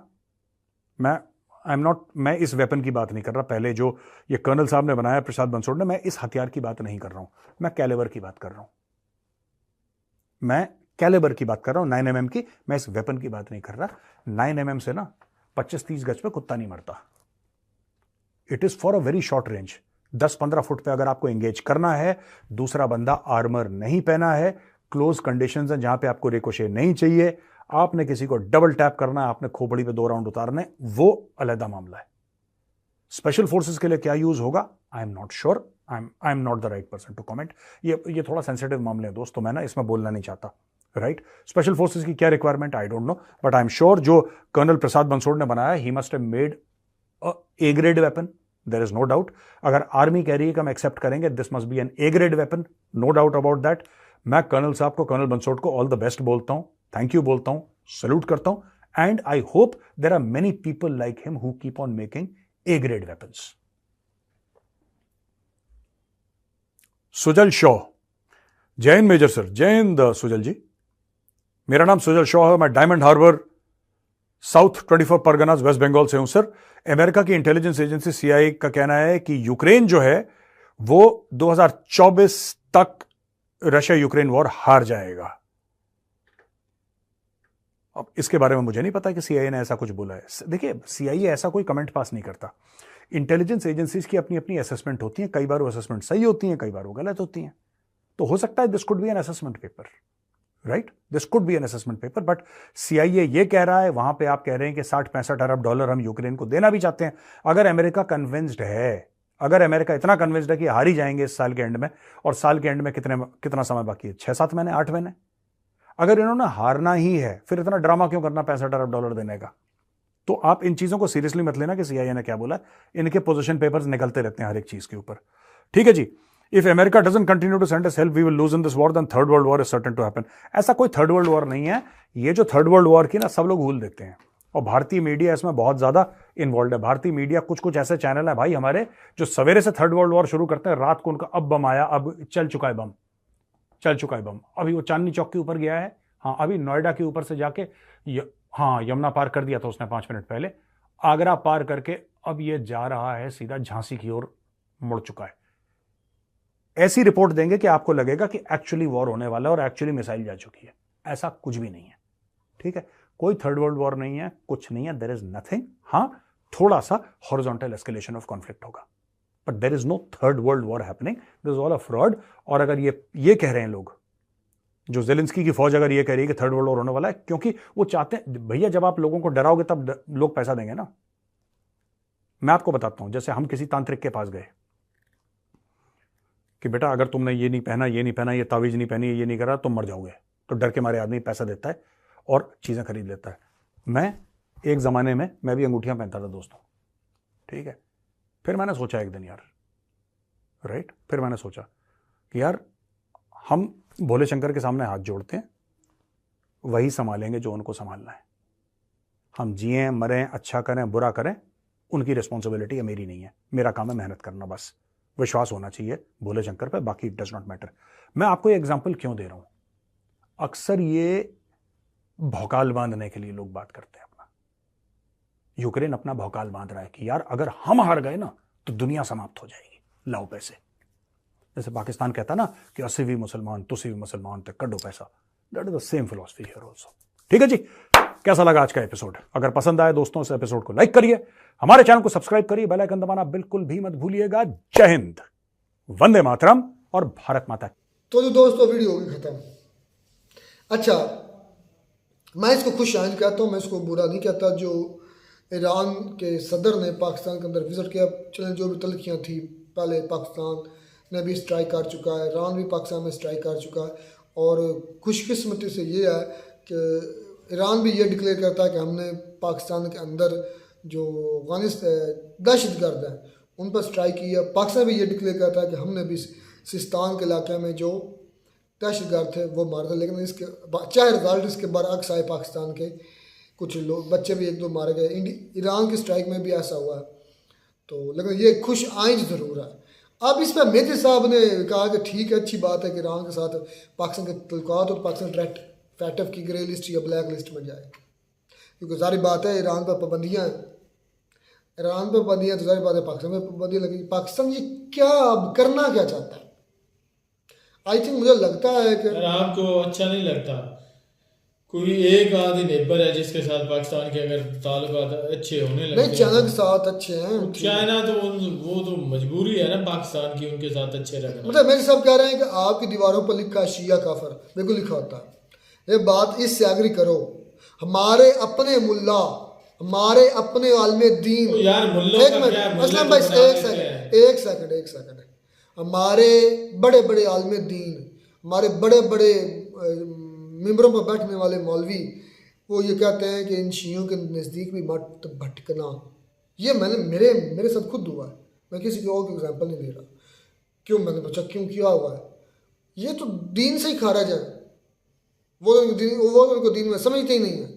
मैं इस वेपन की बात नहीं कर रहा, पहले जो ये कर्नल साहब ने बनाया प्रसाद बंसोड़ ने, मैं इस हथियार की बात नहीं कर रहा हूं, मैं कैलिबर की बात कर रहा हूं। मैं कैलिबर की बात कर रहा हूं, 9mm की। मैं इस वेपन की बात नहीं कर रहा। 9mm से ना 25-30 गज पे कुत्ता नहीं मरता। It is for a very short range. 10-15 foot पे अगर आपको एंगेज करना है, दूसरा बंदा आर्मर नहीं पहना है, क्लोज कंडीशंस हैं जहां पे आपको रिकोशे नहीं चाहिए, आपने किसी को डबल टैप करना है, आपने खोपड़ी पे 2 राउंड उतारने, वो अलग मामला है। स्पेशल फोर्सेस के लिए क्या यूज होगा, I am not sure, I am not the right person to comment. ये थोड़ा सेंसिटिव मामले हैं दोस्तों, मैं ना इसमें बोलना नहीं चाहता, राइट। स्पेशल फोर्सेस की क्या requirement I don't know, but I am sure जो कर्नल प्रसाद बंसोड़ ने बनाया, he must have made A grade weapon, there is no doubt. अगर आर्मी कह रही है कि हम एक्सेप्ट करेंगे, this must be an A grade weapon, no doubt about that. मैं कर्नल साहब को, कर्नल बंसोड़ को ऑल द बेस्ट बोलता हूं, थैंक यू बोलता हूं, सल्यूट करता हूं, and I hope there are many people like him who keep on making A grade weapons. Sujal Shaw, जय हिंद मेजर सर। जय हिंद सुजल जी, मेरा नाम सुजल शॉ है, मैं डायमंड हार्बर साउथ 24 परगनाज वेस्ट बंगाल से हूं सर। अमेरिका की इंटेलिजेंस एजेंसी CIA का कहना है कि यूक्रेन जो है वो 2024 तक रशिया यूक्रेन वॉर हार जाएगा। अब इसके बारे में मुझे नहीं पता कि CIA ने ऐसा कुछ बोला है। देखिए CIA ऐसा कोई कमेंट पास नहीं करता। इंटेलिजेंस एजेंसीज की अपनी अपनी असेसमेंट होती है, कई बार वो असेसमेंट सही होती है, कई बार वो गलत होती हैं। तो हो सकता है this could be an assessment paper, right, this could be an assessment paper, but CIA ये कह रहा है, वहां पे आप कह रहे हैं कि $60-65 अरब हम यूक्रेन को देना भी चाहते हैं। अगर अमेरिका कन्विंस्ड है, अगर अमेरिका इतना कन्विंस्ड है कि हार ही जाएंगे इस साल के एंड में, और साल के एंड में कितना समय बाकी है, 6-7 महीने, 8 महीने, अगर इन्होंने हारना ही है फिर इतना ड्रामा क्यों करना $65 अरब देने का? तो आप इन चीजों को सीरियसली मत लेना कि CIA ने क्या बोला, इनके पोजीशन पेपर्स निकलते रहते हैं हर एक चीज के ऊपर, ठीक है जी। If America doesn't continue to send us help we will lose in this war, then third world war is certain to happen. ऐसा कोई थर्ड वर्ल्ड वॉर नहीं है। ये जो थर्ड वर्ल्ड वॉर की ना सब लोग भूल देते हैं, और भारतीय मीडिया इसमें बहुत ज्यादा इन्वॉल्व है। भारतीय मीडिया कुछ ऐसे चैनल है भाई हमारे जो सवेरे से थर्ड वर्ल्ड वॉर शुरू करते हैं, रात को उनका अब बम आया, अब चल चुका है बम, अभी वो चांदनी चौक के ऊपर गया है, हाँ अभी नोएडा के ऊपर से जाके हाँ यमुना पार कर दिया था उसने 5 मिनट पहले, आगरा पार करके अब ये जा रहा है सीधा झांसी की ओर मुड़ चुका है। ऐसी रिपोर्ट देंगे कि आपको लगेगा कि एक्चुअली वॉर होने वाला है और एक्चुअली मिसाइल जा चुकी है। ऐसा कुछ भी नहीं है, ठीक है। कोई थर्ड वर्ल्ड वॉर नहीं है, कुछ नहीं है, देयर इज नथिंग। हाँ थोड़ा सा हॉरिजॉन्टल एस्केलेशन ऑफ कॉन्फ्लिक्ट होगा, but there is no third world war happening, this is all a fraud. और अगर ये कह रहे हैं लोग, जो जेलेंस्की की फौज अगर ये कह रही है कि थर्ड वर्ल्ड वॉर होने वाला है, क्योंकि वो चाहते हैं भैया, जब आप लोगों को डराओगे तब लोग पैसा देंगे ना। मैं आपको बताता हूं, जैसे हम किसी तांत्रिक के पास गए कि बेटा अगर तुमने ये नहीं पहना, ये तावीज नहीं पहनी, ये नहीं करा, तुम मर जाओगे, तो डर के मारे आदमी पैसा देता है और चीजें खरीद लेता है। मैं एक जमाने में मैं भी अंगूठियां पहनता था दोस्तों, ठीक है। फिर मैंने सोचा एक दिन यार, राइट, फिर मैंने सोचा कि यार हम भोले शंकर के सामने हाथ जोड़ते हैं, वही संभालेंगे जो उनको संभालना है। हम जिएं मरें, अच्छा करें बुरा करें, उनकी रिस्पॉन्सिबिलिटी है, मेरी नहीं है। मेरा काम है मेहनत करना, बस विश्वास होना चाहिए भोले शंकर पे, बाकी इट डज नॉट मैटर। मैं आपको ये एग्जाम्पल क्यों दे रहा हूं, अक्सर ये भौकाल बांधने के लिए लोग बात करते हैं अपना। यूक्रेन अपना भौकाल बांध रहा है कि यार अगर हम हार गए ना तो दुनिया समाप्त हो जाएगी, लाओ पैसे। जैसे पाकिस्तान कहता ना कि असी भी मुसलमान, तुसी भी मुसलमान, तो कड्डो पैसा। That is the same philosophy here also, ठीक है जी। कैसा लगा आज का एपिसोड? अगर पसंद आए दोस्तों, इस एपिसोड को लाइक करिए, हमारे चैनल को सब्सक्राइब करिए, बेल आइकन दबाना बिल्कुल भी मत भूलिएगा। जय हिंद, वंदे मातरम और भारत माता।
तो जो दोस्तों वीडियो होगी खत्म। अच्छा, मैं इसको खुश आइंद कहता हूँ, मैं इसको बुरा नहीं कहता। जो ईरान के सदर ने पाकिस्तान के अंदर विजिट किया, चलें जो भी तलखियाँ थी, पहले पाकिस्तान ने भी स्ट्राइक कर चुका है, ईरान भी पाकिस्तान में स्ट्राइक कर चुका है, और खुशकिस्मती से ये है कि ईरान भी ये डिक्लेयर करता है कि हमने पाकिस्तान के अंदर जो दहशतगर्द हैं उन पर स्ट्राइक की है। पाकिस्तान भी ये डिक्लेयर करता है कि हमने भी सिस्तान के इलाके में जो दहशतगर्द थे वो मार थे, लेकिन इसके चाहे रिजल्ट इसके बरअक्स आए, पाकिस्तान के कुछ लोग बच्चे भी 1-2 मारे गए। ईरान की स्ट्राइक में भी ऐसा हुआ है, तो लेकिन ये खुश आइंद ज़रूर है। अब इस पर मेजर साहब ने कहा कि ठीक है, अच्छी बात है कि ईरान के साथ पाकिस्तान के तल्लुकात और पाकिस्तान डायरेक्ट फैटफ की ग्रे लिस्ट या ब्लैक लिस्ट में जाए, क्योंकि सारी बात है ईरान पर पाबंदियाँ हैं, ईरान पर पाबंदियाँ तो सारी बात है पाकिस्तान में पाबंदियाँ लगी। पाकिस्तान ये क्या अब करना क्या चाहता है? आई थिंक मुझे लगता है कि
आपको अच्छा नहीं लगता कोई एक आदि नेबर है जिसके साथ पाकिस्तान के अगर ताल्लुकात अच्छे होने लगे,
नहीं चाइना के साथ अच्छे हैं,
चाइना तो वो तो मजबूरी है ना पाकिस्तान की उनके साथ अच्छे रखना।
मतलब मेरे सब कह रहे हैं कि आपकी दीवारों पर लिखा है शिया काफर, बिल्कुल लिखा होता है। ये बात इससे एग्री करो, हमारे अपने मुल्ला, हमारे आलिम दीन,
तो यार
एक मिनट असलम भाई, एक सेकंड, हमारे बड़े बड़े आलिम दीन, हमारे बड़े बड़े मिंबरों पर बैठने वाले मौलवी, वो ये कहते हैं कि इन शियों के नज़दीक भी मत भटकना। ये मैंने मेरे साथ खुद हुआ है, मैं किसी की और एग्जांपल नहीं दे रहा। क्यों? मैंने पूछा क्यों किया हुआ है? ये तो दीन से ही खारिज है, वो उनको दीन में समझते ही नहीं है,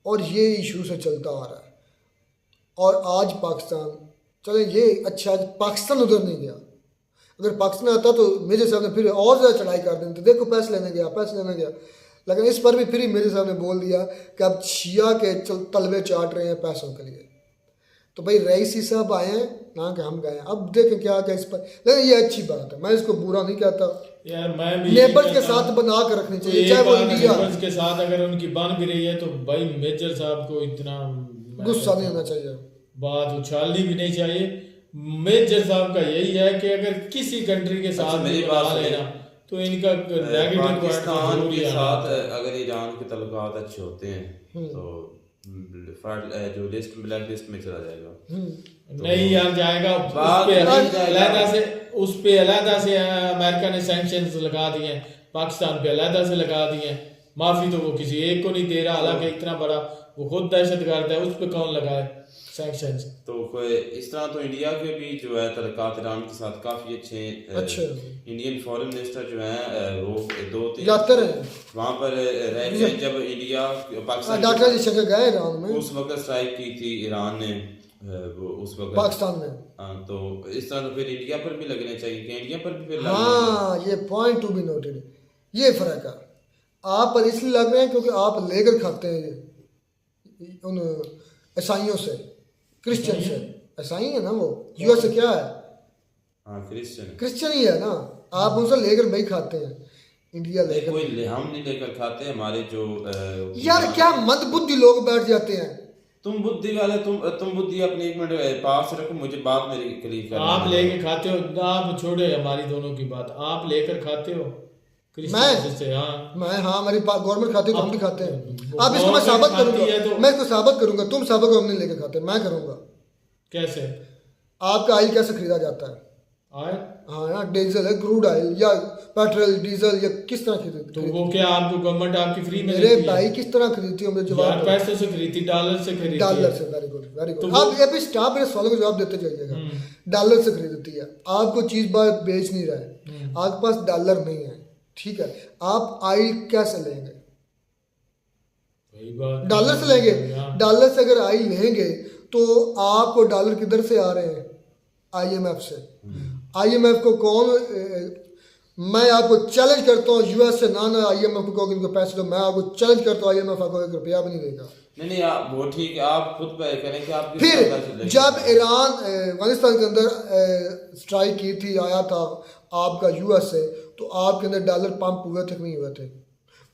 और ये इशू से चलता आ रहा है। और आज पाकिस्तान, चले ये अच्छा पाकिस्तान उधर नहीं गया, अगर पाकिस्तान आता तो मेरे साहब ने फिर और ज़्यादा चढ़ाई कर देते, देखो पैसे लेने गया, लेकिन इस पर भी फिर मेरे साहब ने बोल दिया कि अब शिया के तलवे चाट रहे हैं पैसों के लिए। तो भाई रईसी साहब आए हैं ना कि हम गए, अब देखें क्या इस पर। लेकिन ये अच्छी बात है, मैं इसको बुरा नहीं कहता
यार। मैं भी
नेबर्स के साथ बना कर रखनी चाहिए, चाहे वो इंडिया
के साथ अगर उनकी बन भी रही है तो भाई मेजर साहब को इतना
गुस्सा नहीं होना चाहिए,
बात उछालनी भी नहीं चाहिए। मेजर साहब का यही है कि अगर किसी कंट्री के साथ
मेरी बात
लेना तो इनका नेगेटिव
पाकिस्तान के साथ अगर ईरान के तल्लुकात अच्छे होते हैं तो जो लिस्ट ब्लैक लिस्ट में चला जाएगा।
नहीं यार जाएगा, उस पे अलहदा से अमेरिका ने सैंक्शंस लगा दिए हैं, पाकिस्तान पे अलहदा से लगा दिए हैं। माफी तो वो किसी एक को नहीं दे रहा, हालांकि इतना बड़ा वो खुद दहशतगर्द है, उस पे कौन लगाए सैंक्शंस।
तो कोई इस तरह तो इंडिया के भी जो है तलकात ईरान के साथ काफी अच्छे इंडियन फॉरेन मिनिस्टर जो हैं वो 2-3
जाते रहे
वहाँ पर रह गए। जब इंडिया पाकिस्तान
डॉक्टर जी शक्ल गए ईरान में,
उस वक्त स्ट्राइक की थी ईरान ने वो उस वक्त
पाकिस्तान में।
हाँ, तो इस तरह तो फिर इंडिया पर भी लगने चाहिए कि इंडिया पर भी फिर
हाँ, ये पॉइंट टू बी नोटेड, ये फर्क है। आप पर इसलिए लग रहे हैं क्योंकि आप लेकर खाते हैं उन ईसाइयों से, क्रिश्चियन से। ईसाई है ना वो, यूएस से क्या है?
हाँ,
क्रिश्चियन ही है ना। आप उनसे लेकर भाई खाते हैं, इंडिया लेकर
कोई हम नहीं लेकर खाते। हमारे जो
यार क्या मंदबुद्धि लोग बैठ जाते हैं।
तुम बुद्धि वाले, तुम बुद्धि अपनी 1 मिनट पास रखो, मुझे बात मेरी क्लियर करना।
आप लेके खाते हो, आप छोड़े हमारी दोनों की बात, आप लेकर खाते हो
मैं
हाँ
हमारी गवर्नमेंट खाती है तो हम भी खाते हैं। आप इसको मैं साबित करूंगा, मैं इसको साबित करूंगा। तुम साबित करो हम नहीं लेकर खाते, मैं करूंगा।
कैसे?
आपका ऑयल कैसे खरीदा जाता है?
ऑयल?
हाँ ना, डीजल है, क्रूड ऑयल या पेट्रोल डीजल या किस तरह खरीदती?
तो वो क्या आपको गवर्नमेंट आपकी फ्री में
मेरे भाई किस तरह खरीदती हो? मुझे जवाब।
पैसों से खरीदती, डॉलर से खरीदती?
डॉलर से। Very good, very good. आप ये भी स्टाफ मेरे सवालों का जवाब देते जाइएगा। डॉलर से खरीदती है। आपको चीज बात बेच नहीं रहा है, आपके पास डॉलर नहीं है, ठीक है। आप ऑयल कैसे लेंगे? डॉलर से लेंगे। डॉलर से अगर ऑयल लेंगे तो आपको डॉलर किधर से आ रहे हैं? आईएमएफ से। आईएमएफ को कौन, मैं आपको चैलेंज करता हूँ, यूएस से ना आईएमएफ को इनको पैसे दो, मैं आपको चैलेंज करता हूँ, आईएमएफ आपको 1 रुपया भी नहीं देगा।
नहीं आप वो ठीक है, आप खुद पे करें कि आप
फिर जब ईरान अफगानिस्तान के अंदर स्ट्राइक की थी, आया था आपका यूएस से, तो आपके अंदर डॉलर पंप हुए थे कि नहीं हुए थे?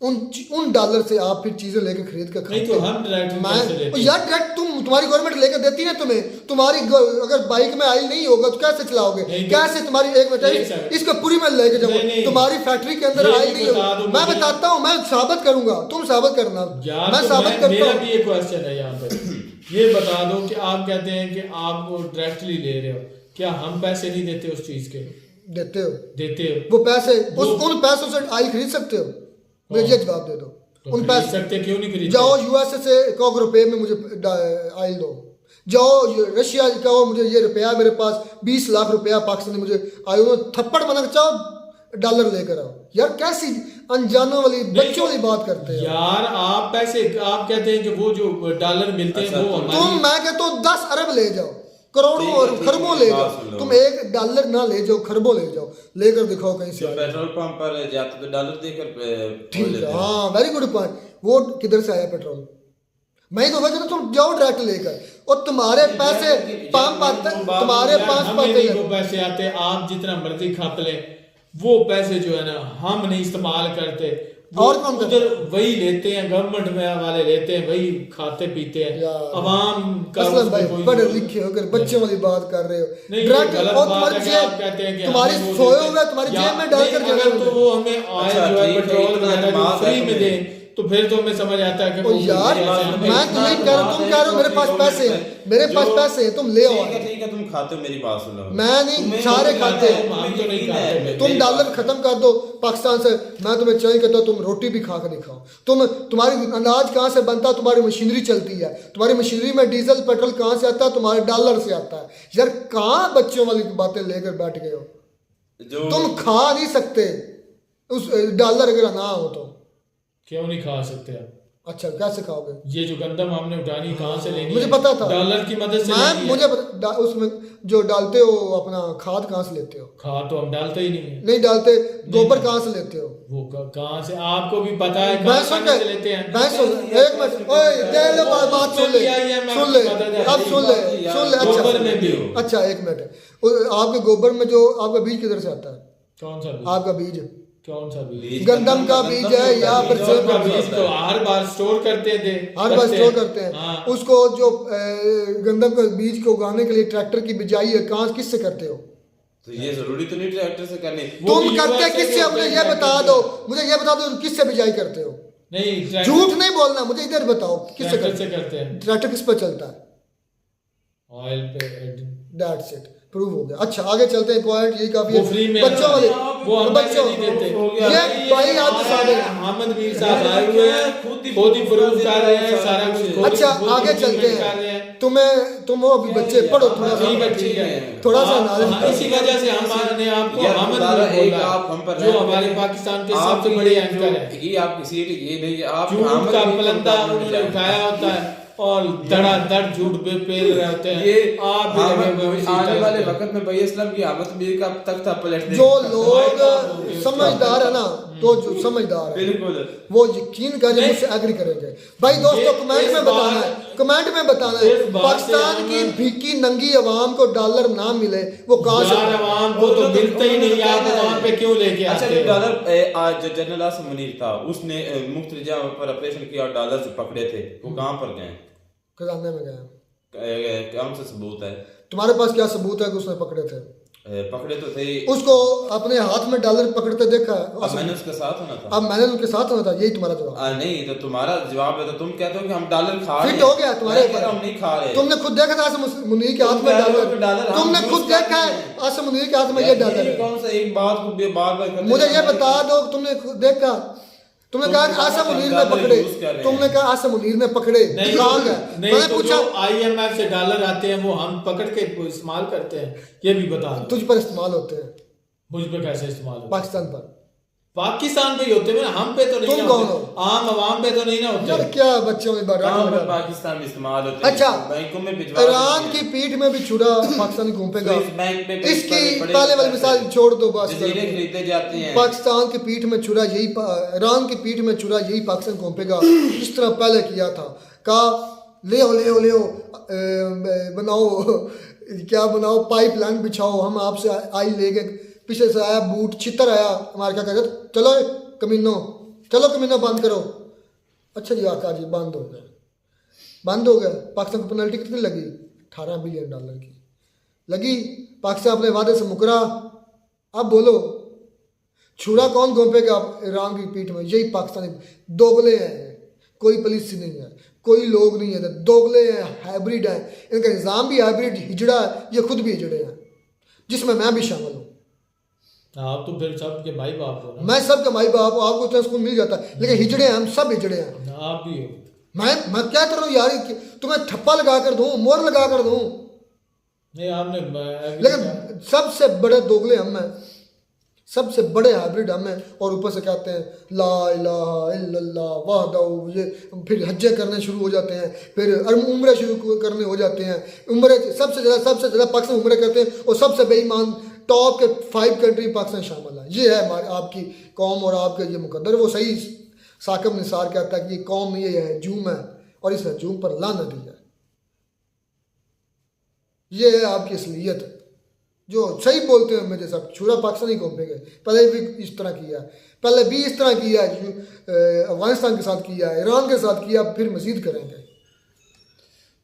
उन डॉलर से आप फिर चीजें लेकर खरीद कर खाते।
नहीं तो हम डायरेक्ट
यार डायरेक्ट तुम्हारी गवर्नमेंट लेकर देती है तुम्हें। तुम्हारी अगर बाइक में ऑयल नहीं होगा तो कैसे चलाओगे? कैसे तुम्हारी एक मिनट इसको पूरी मैं लेके जाऊंगा। तुम्हारी फैक्ट्री के अंदर ऑयल नहीं होगा, मैं बताता हूँ, मैं साबित करूंगा, तुम साबित करना। मैं साबित करता हूँ।
ये क्वेश्चन है यहाँ पे, ये बता दो कि आप कहते हैं कि आप वो डायरेक्टली ले रहे हो, क्या हम पैसे नहीं देते उस चीज के?
देते हो।
वो
पैसे उन पैसों से ऑयल खरीद सकते हो? मुझे ये जवाब दे दो।
तो
उन पैसे
सकते क्यों नहीं खरीदते?
जाओ यूएसए से 1 रुपए में मुझे ऑयल दो। जाओ रशिया कहो मुझे ये रुपया, मेरे पास 20 लाख रुपया पाकिस्तान मुझे आयो, थप्पड़ मना चाहो डॉलर लेकर आओ। यार कैसी अनजानों वाली बच्चों वाली बात करते हैं
यार। आप पैसे, आप कहते हैं कि वो जो डॉलर मिलते हैं वो
तुम, मैं कहता हूँ 10 अरब ले जाओ, करोड़ों और खरबों ले जाओ। तुम 1 डॉलर ना ले जाओ, खरबों ले जाओ, लेकर दिखाओ कहीं से।
पेट्रोल पंप पर जाते तो डॉलर देकर
ठीक है। हाँ, वेरी गुड पॉइंट। वो किधर से आया पेट्रोल? मैं तो वजह तुम जाओ डायरेक्ट लेकर, और तुम्हारे पैसे पंप आते, तुम्हारे पास
पैसे आते, आप जितना मर्जी खप ले, वो पैसे जो है ना हम नहीं इस्तेमाल करते,
और कौन
उधर वही लेते हैं, गवर्नमेंट में वाले लेते हैं, वही खाते पीते हैं। अवाम का
भाई पढ़े लिखे होकर बच्चों वाली बात कर रहे हो।
नहीं, गलत बात है कि आप कहते हैं कि
तुम्हारी सोए हुए तुम्हारी जेब में डालकर
अगर तो वो हमें ऑयल जो है पेट्रोल फ्री में दे तो फिर तो हमें समझ आता है कि
यार मैं तो नहीं कह रहा, तुम कह रहे हो मेरे पास पैसे हैं, मेरे पास पैसे हैं, तुम ले आओ।
ठीक है, तुम खाते हो, मेरी बात सुनो।
मैं नहीं, सारे खाते हैं। तुम डॉलर खत्म कर दो पाकिस्तान से, मैं तुम्हें चाहिए कहता हूँ तुम रोटी भी खा कर दिखाओ। तुम्हारी अनाज कहाँ से बनता है? तुम्हारी मशीनरी चलती है, तुम्हारी मशीनरी में डीजल पेट्रोल कहाँ से आता है? तुम्हारे डॉलर से आता है। यार कहाँ बच्चों वाली बातें लेकर बैठ गए हो? तुम खा नहीं सकते उस डॉलर अगर ना हो तो।
क्यों नहीं खा सकते आप?
अच्छा, कैसे खाओगे?
ये जो गंदम हमने उठानी कहाँ से लेनी?
मुझे पता था,
डॉलर की मदद से।
मुझे उसमें जो डालते हो अपना खाद कहाँ से लेते हो?
खाद तो हम डालते ही नहीं।
नहीं डालते। गोबर कहाँ से लेते हो?
वो कहाँ से आपको भी पता है,
कहाँ से लेते हैं? एक मिनट, बात सुन ले, अब सुन ले। अच्छा एक मिनट, आपके गोबर में जो आपका बीज किधर से आता है?
कौन सा बीज?
आपका बीज
कौन सा बीज?
गंदम का बीज है या फिर सेब का बीज?
तो हर बार स्टोर करते थे,
हर बार स्टोर करते हैं। उसको जो गंदम का बीज को उगाने के लिए ट्रैक्टर की बिजाई है, कहाँ किससे करते हो?
तो ये जरूरी तो नहीं ट्रैक्टर से करने।
तुम करते किससे? मुझे ये बता दो, मुझे ये बता दो किससे बिजाई करते हो?
नहीं
झूठ नहीं बोलना, मुझे इधर बताओ किससे
ट्रैक्टर से करते हैं,
ट्रैक्टर किस पर चलता है?
ऑयल पे।
दैट्स इट, प्रूव हो गया। अच्छा आगे चलते हैं, पॉइंट यही काफी
वो फ्री
है
में
बच्चों वाले,
वो हम पैसे
बच्चों
नहीं देते।
ये भाई आप तो सामने
अहमद मीर साहब आए हुए हैं, खुद ही प्रूव कर रहे हैं सारा कुछ।
अच्छा आगे चलते हैं, तुम हो अभी बच्चे, पढ़ो थोड़ा सा,
ठीक है ठीक है,
थोड़ा सा नॉलेज।
इसी वजह से हमने आपको
यार,
अहमद
हमारा
मीर
एक
बोला,
आप हम पर
जो हमारे पाकिस्तान के सबसे बड़े एंकर हैं।
ये आपकी सीट ये नहीं है, आप
झूठ
अहमद
का
मीर को
पलंदा
बताना
उन्होंने
चाहते हैं।
उठाया होता है और धड़ाधड़ झूठ पे पेल रहे होते हैं।
ये
आप भी लगे हुए हो इसी
आने
तरह
वाले
से।
वक्त में भाई इस्लाम की अहमद मीर का तख्ता पलट देंगे।
जो लोग समझदार है ना, तो जो समझदार है
बिल्कुल
वो यकीन कर मुझसे एग्री करेंगे। भाई दोस्तों कमेंट में बताना है, कमेंट में बताना है, पाकिस्तान की भीकी नंगी अवाम को डॉलर ना मिले वो कहाँ से?
यार अवाम को तो मिलते ही नहीं, आप अवाम पे क्यों लेके
अच्छा
आते
जो
हो?
डॉलर आज जो जनरल आसिम मुनीर था उसने मुख्तलिफ जगह पर ऑपरेशन किया और डॉलर से पकड़े थे, वो कहाँ पर गए?
खजाने में गया।
कौन सा सबूत है?
तुम्हारे पास क्या सबूत है कि उसने पकड़े थे?
पकड़े तो थे,
उसको अपने हाथ में डॉलर पकड़ते देखा है?
अब मैंने उसके साथ होना था।
अब मैंने उनके साथ होना था, यही तुम्हारा जवाब?
नहीं तो तुम्हारा जवाब है तो तुम कहते हो कि हम डॉलर खा रहे हैं।
फिट हो गया तुम्हारे
मैं कह रहा हूं,
ऊपर।
हम नहीं खा रहे।
तुमने खुद देखा था आसिम मुनीर के हाथ में डॉलर, तुमने खुद देखा है आसिम मुनीर के हाथ में ये डॉलर है।
कौन सा एक बात को बार बार
मुझे ये बता दो, तुमने खुद देखा? तुमने कहा कि आसिम मुनीर ने पकड़े, तुमने कहा आसिम मुनीर ने पकड़े,
नहीं
कहाँ गए?
नहीं,
मैंने
तो
पूछा
जो IMF से डॉलर आते हैं वो हम पकड़ के इस्तेमाल करते हैं, ये भी बता दो।
तुझ पर इस्तेमाल होते हैं,
मुझ पे कैसे इस्तेमाल होते हैं?
पाकिस्तान पर।
पाकिस्तान पे ही होते हैं, हम पे तो नहीं
तुम
ना
कौन
होते।
हो?
आम अवाम पे तो नहीं ना
यार
होते।
क्या बच्चों में बात
कहाँ पर
है?
पाकिस्तान में इस्तेमाल होते हैं।
अच्छा
बैंकों में भिजवा
ईरान
देते
की
हैं।
पीठ में भी छुरा पाकिस्तानी घूमेगा।
स्विस बैंक में
इसकी
बड़े
पहले वाली मिसाल छोड़ दो बस।
जजीरे खरीदे जाते हैं।
पाकिस्तान की पीठ में छुरा यही ईरान की पीठ में छुरा यही पाकिस्तान घूमेगा। इस तरह पहले किया था, कहा ले बनाओ क्या बनाओ, पाइपलाइन बिछाओ, हम आपसे आई लेके, पीछे से आया बूट छितर आया हमारे, क्या कहते चलो कमीनो बंद करो। अच्छा जी आका जी बंद हो गया। पाकिस्तान को पेनल्टी कितनी लगी? 18 बिलियन डॉलर की लगी। पाकिस्तान अपने वादे से मुकरा। अब बोलो छुरा कौन घोंपेगा ईरान की पीठ में? यही पाकिस्तानी दोगले हैं, कोई पॉलिसी नहीं है, कोई लोग नहीं है, दोगले हैं, हाइब्रिड है, इनका निज़ाम भी हाइब्रिड हिजड़ा है, ये खुद भी हिजड़े हैं, जिसमें मैं भी शामिल हूँ।
आप तो फिर सबके भाई बाप हो ना।
मैं सबका माई बाप, आपको इतना स्कूल मिल जाता है, लेकिन हिजड़े हैं, हम सब हिजड़े हैं।
आप भी हो।
मैं क्या कर रहा हूँ यार, तुम्हें ठप्पा लगा कर दूँ, मोर लगा कर दूँ,
नहीं आपने
लेकिन सबसे बड़े दोगले हम हैं, सबसे बड़े हाइब्रिड हम हैं। और ऊपर से कहते हैं ला इलाहा इल्लल्लाह वहदहू, ये फिर हज्जे करने शुरू हो जाते हैं, फिर उम्रे शुरू करने हो जाते हैं। उम्रे सबसे ज़्यादा पाकिस्तान उम्रे करते हैं, और सबसे बेईमान टॉप के 5 कंट्री पाकिस्तान शामिल है। ये है हमारे आपकी कौम और आपके ये मुकद्दर। वो सही साकिब निसार कहता है कि ये कौम नहीं है, हजूम है, और इस हजूम पर लानत है। ये है आपकी असलियत, जो सही बोलते हैं मुझे सब। छुरा पाकिस्तानी कौम पे गए, पहले भी इस तरह किया, पहले भी इस तरह किया, अफगानिस्तान के साथ किया, ईरान के साथ किया, फिर मजीद करेंगे।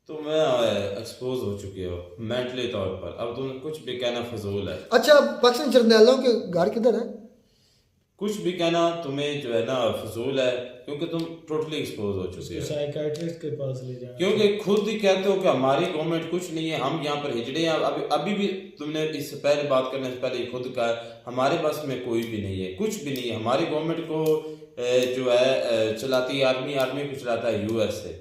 तो मैं एक्सपोज हो चुके हो मेंटली तौर पर, अब तुम कुछ भी कहना फजूल है।
अच्छा पाकिस्तान जर्नैलों के घर किधर है?
कुछ भी कहना तुम्हें जो है ना फजूल है, क्योंकि तुम टोटली एक्सपोज हो चुके हो।
साइकियाट्रिस्ट के पास ले जाना,
क्योंकि खुद ही कहते हो कि हमारी गवर्नमेंट कुछ नहीं है, हम यहाँ पर हिजड़े हैं। अभी भी तुमने इससे पहले बात करने से पहले खुद कहा हमारे पास में कोई भी नहीं है, कुछ भी नहीं है। हमारी गवर्नमेंट को जो है चलाती आर्मी को चलाता है USA।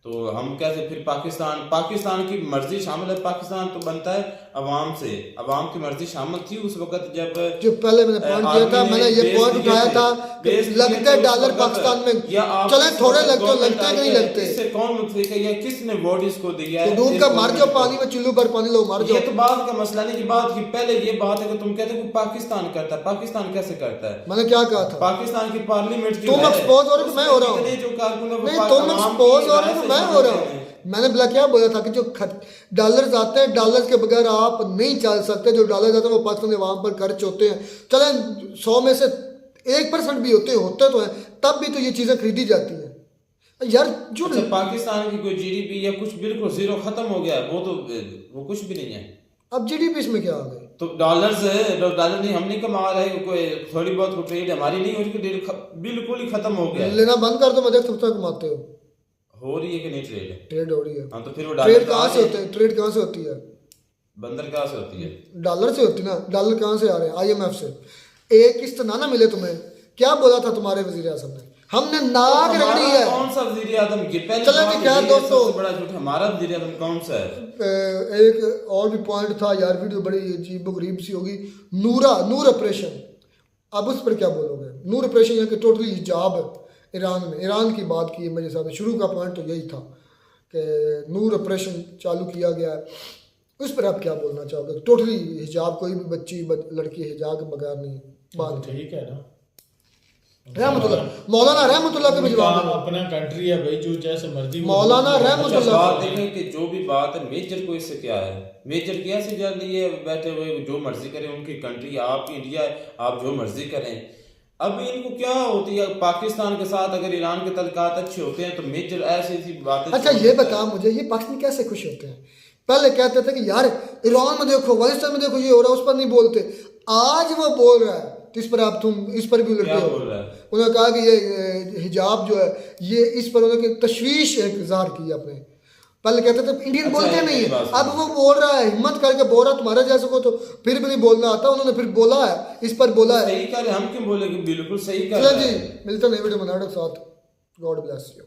तो हम कैसे फिर पाकिस्तान की मर्जी शामिल है? पाकिस्तान तो बनता है अवाम से, अवाम की मर्जी शामिल थी उस वक्त जब
जो पहले मैंने पॉइंट किया था, मैंने ये पॉइंट उठाया था कि लगते डॉलर पाकिस्तान में चले, थोड़े लगते कि नहीं लगते?
इससे कौन मुतफिक है या किसने वोट इसको दिया है?
डूब का मार जाओ पानी में, चुल्लू पर पानी लो मार
ये
जाओ।
तो बात का मसला नहीं कि बात की पहले ये बात है कि तुम कहते हो कि पाकिस्तान करता है। पाकिस्तान कैसे करता है?
मैंने क्या कहा था?
पाकिस्तान की पार्लियामेंट
तुम एक्सपोज हो रहे हो, मैं हो रहा हूँ।
जो कारकुन
नहीं तुम एक्सपोज हो रहे हो, मैं हो रहा हूँ। मैंने बोला क्या बोला था कि जो डॉलर्स आते हैं, डॉलर्स के बगैर आप नहीं चल सकते। जो डॉलर्स आते हैं वो पाकिस्तान वहाँ पर खर्च होते हैं। चले 100 में से 1% भी होते तो हैं, तब भी तो ये चीज़ें खरीदी जाती हैं यार। जो
अच्छा, पाकिस्तान की कोई GDP या कुछ बिल्कुल जीरो खत्म हो गया, वो कुछ भी नहीं है।
अब GDP इसमें क्या आ गई?
तो डॉलर नहीं, हम नहीं कमा रहे, कोई थोड़ी बहुत को ट्रेड हमारी नहीं हो रही, बिल्कुल ही खत्म हो गया है।
लेना बंद कर दो, मैं देखता हूँ कमाते हो
रही है कि नहीं ट्रेड?
ट्रेड हो रही है।
हाँ, तो फिर वो
ट्रेड कहाँ से होते हैं? ट्रेड कहाँ से होती है?
बंदर कहाँ से होती है?
डॉलर से होती ना। डॉलर कहाँ से आ रहे हैं? IMF से। एक किस्त ना मिले तुम्हें, क्या बोला था तुम्हारे वजीर आज़म ने? हमने नाक रगड़ी है।
कौन सा वजीर आज़म? ये पहले
चलो जी, खैर दोस्तों,
सबसे बड़ा झूठ हमारा वजीर आज़म कौन सा है?
एक और भी पॉइंट था यार, वीडियो बड़ी अजीब गरीब सी होगी। नूर ऑपरेशन, अब उस पर क्या बोलोगे? नूर ऑपरेशन यहाँ के टोटली हिजाब ईरान में, ईरान की बात की है मेरे साथ। शुरू का पॉइंट तो यही था कि नूर ऑपरेशन चालू किया गया है, उस पर आप क्या बोलना चाहोगे? टोटली हिजाब, कोई भी बच्ची लड़की हिजाब के बगैर नहीं बात।
ठीक है ना,
रहमतुल्लाह, मौलाना रहमतुल्लाह के भी जवाब दो।
अपना कंट्री है भाई, जो जैसे मर्जी
मौलाना रहमतुल्लाह
बात देखें कि जो भी बात है, मेजर को इससे क्या है? मेजर कैसे जल रही है बैठे हुए, जो मर्जी करें, उनकी कंट्री आपकी इंडिया है, आप जो मर्जी करें। अब इनको क्या होती है पाकिस्तान के साथ? अगर ईरान के तल्लुकात अच्छे होते हैं तो मेजर ऐसी बातें।
अच्छा ये बता मुझे, ये पाकिस्तान कैसे खुश होते हैं? पहले कहते थे कि यार ईरान में देखो, अफगानिस्तान में देखो, ये हो रहा है, उस पर नहीं बोलते। आज वो बोल रहा है, तो इस पर आप तुम इस पर भी लड़ते हो। उन्होंने कहा कि ये हिजाब जो है, ये इस पर उन्होंने तशवीश इज़हार की अपने। पहले कहते थे इंडियन बोलते नहीं है, अब वो बोल रहा है, हिम्मत करके बोल रहा है, तुम्हारे जैसे को तो फिर भी नहीं बोलना आता। उन्होंने फिर बोला है, इस पर बोला है।
सही कर, हम क्यों बोलेंगे? बिल्कुल सही कर।
चलो जी, मिलते हैं नए वीडियो में, साथ। God bless you.